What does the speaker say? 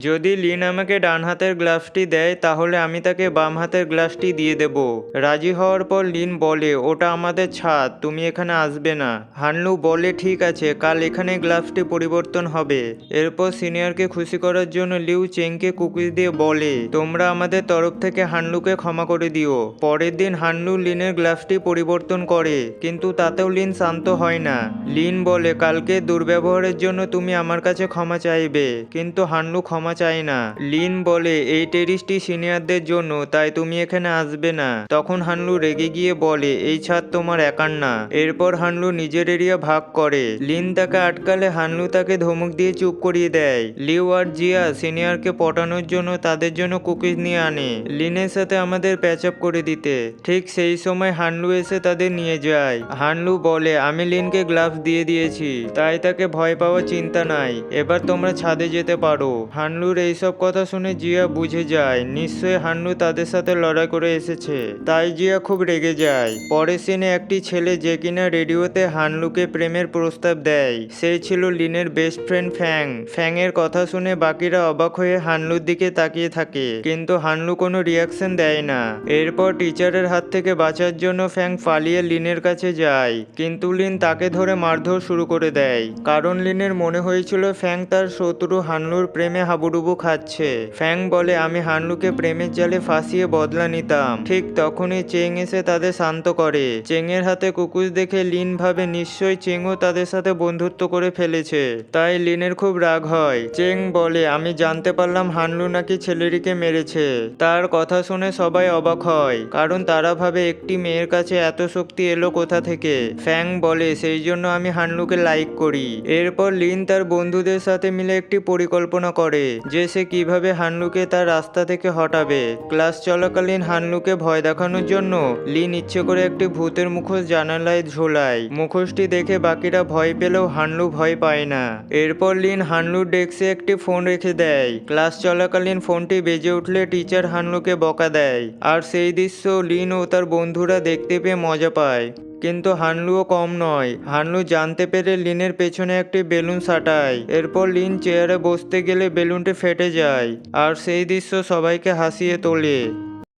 যদি লিন আমাকে ডান হাতের গ্লাভসটি দেয় তাহলে আমি তাকে বাম হাতের গ্লাভসটি দিয়ে দেব। রাজি হওয়ার পর লিন বলে, ওটা আমাদের ছাদ, তুমি এখানে আসবে না। হানলু বলে, ঠিক আছে, কাল এখানে গ্লাভসটি পরিবর্তন হবে। এরপর সিনিয়রকে খুশি করার জন্য লিউ চেংকে কুকিজ দিয়ে বলে, তোমরা আমাদের তরফ থেকে হানলুকে ক্ষমা করে দিও। পরের দিন হানলু লিনের গ্লাভসটি পরিবর্তন করে, কিন্তু তাতেও লিন শান্ত হয় না। লিন বলে, কালকে দুর্ব্যবহারের জন্য তুমি আমার কাছে ক্ষমা চাইবে, কিন্তু হানলু ক্ষমা চায় না। লিন বলে, এই টেরিসটি সিনিয়রদের জন্য, তাই তুমি এখানে আসবে না। তখন হানলু রেগে গিয়ে বলে, এই ছাদ তোমার একার না। এরপর হানলু নিজের এরিয়া ভাগ করে। লিন তাকে আটকালে হানলু তাকে ধমক দিয়ে চুপ করিয়ে দেয়। লিউ আর জিয়া সিনিয়রকে পটানোর জন্য তাদের জন্য কুকিজ নিয়ে আনে, লিনের সাথে আমাদের প্যাচ আপ করে দিতে। ঠিক সেই সময় হানলু এসে তাদের নিয়ে যায়। হানলু বলে, আমি লিনকে গ্লাভস দিয়ে দিয়েছি, তাই তাকে ভয় পাওয়ার চিন্তা নাই, এবার তোমরা ছাদে যেতে পারো। হানলুর এইসব কথা শুনে জিয়া বুঝে যায় নিশ্চয়ই হানলু তাদের সাথে লড়াই করে এসেছে, তাই জিয়া খুব রেগে যায়। পরের সিনে একটি ছেলে যে কিনা রেডিওতে হানলুকে প্রেমের প্রস্তাব দেয়, সে ছিল লিনের বেস্ট ফ্রেন্ড ফ্যাং। ফ্যাং এর কথা শুনে বাকিরা অবাক হয়ে হানলুর দিকে তাকিয়ে থাকে, কিন্তু হানলু কোনো রিয়াকশন দেয় না। এরপর টিচারের হাত থেকে বাঁচার জন্য ফ্যাং পালিয়ে লিনের কাছে যায়, কিন্তু লিন তাকে ধরে মারধর শুরু করে দেয়, কারণ লিনের মনে হয়েছিল ফ্যাং তার শত্রু হানলুর প্রেমে হাবুডুবু খাচ্ছে। ফ্যাং বলে, আমি হানলুকে প্রেমের জালে ফাঁসিয়ে বদলা নিতাম। ঠিক তখনই চেং এসে তাদের শান্ত করে। চেং এর হাতে কুকুজ দেখে লিন ভাবে নিশ্চয়ই চেংও তাদের সাথে বন্ধুত্ব করে ফেলেছে, তাই লিনের খুব রাগ হয়। চেং বলে, আমি জানতে পারলাম হানলু নাকি ছেলেটিকে মেরেছে। তার কথা শুনে সবাই অবাক হয়, কারণ তারা ভাবে একটি মেয়ের কাছে এত শক্তি এলো কোথা থেকে। ফ্যাং বলে, সেই জন্য আমি হানলুকে লাইক করি। এরপর লিন তার বন্ধুদের সাথে মিলে একটি পরিকল্পনা করে যে সে কিভাবে হানলুকে তার রাস্তা থেকে হটাবে। ক্লাস চলাকালীন হানলুকে ভয় দেখানোর জন্য লিন ইচ্ছে করে একটি ভূতের মুখোশ জানালায় ঝোলায়। মুখোশটি দেখে বাকিরা ভয় পেলেও হানলু ভয় পায় না। এরপর লিন হানলুর ডেস্কে একটি ফোন রেখে দেয়। ক্লাস চলাকালীন ফোনটি বেজে উঠলে টিচার হানলুকে বকা দেয়, আর সেই দৃশ্য লিন ও তার বন্ধুরা দেখতে পেয়ে মজা পায়। কিন্তু হানলুও কম নয়। হানলু জানতে পেরে লিনের পেছনে একটি বেলুন সাটায়। এরপর লিন চেয়ারে বসতে গেলে বেলুনটি ফেটে যায়, আর সেই দৃশ্য সবাইকে হাসিয়ে তোলে।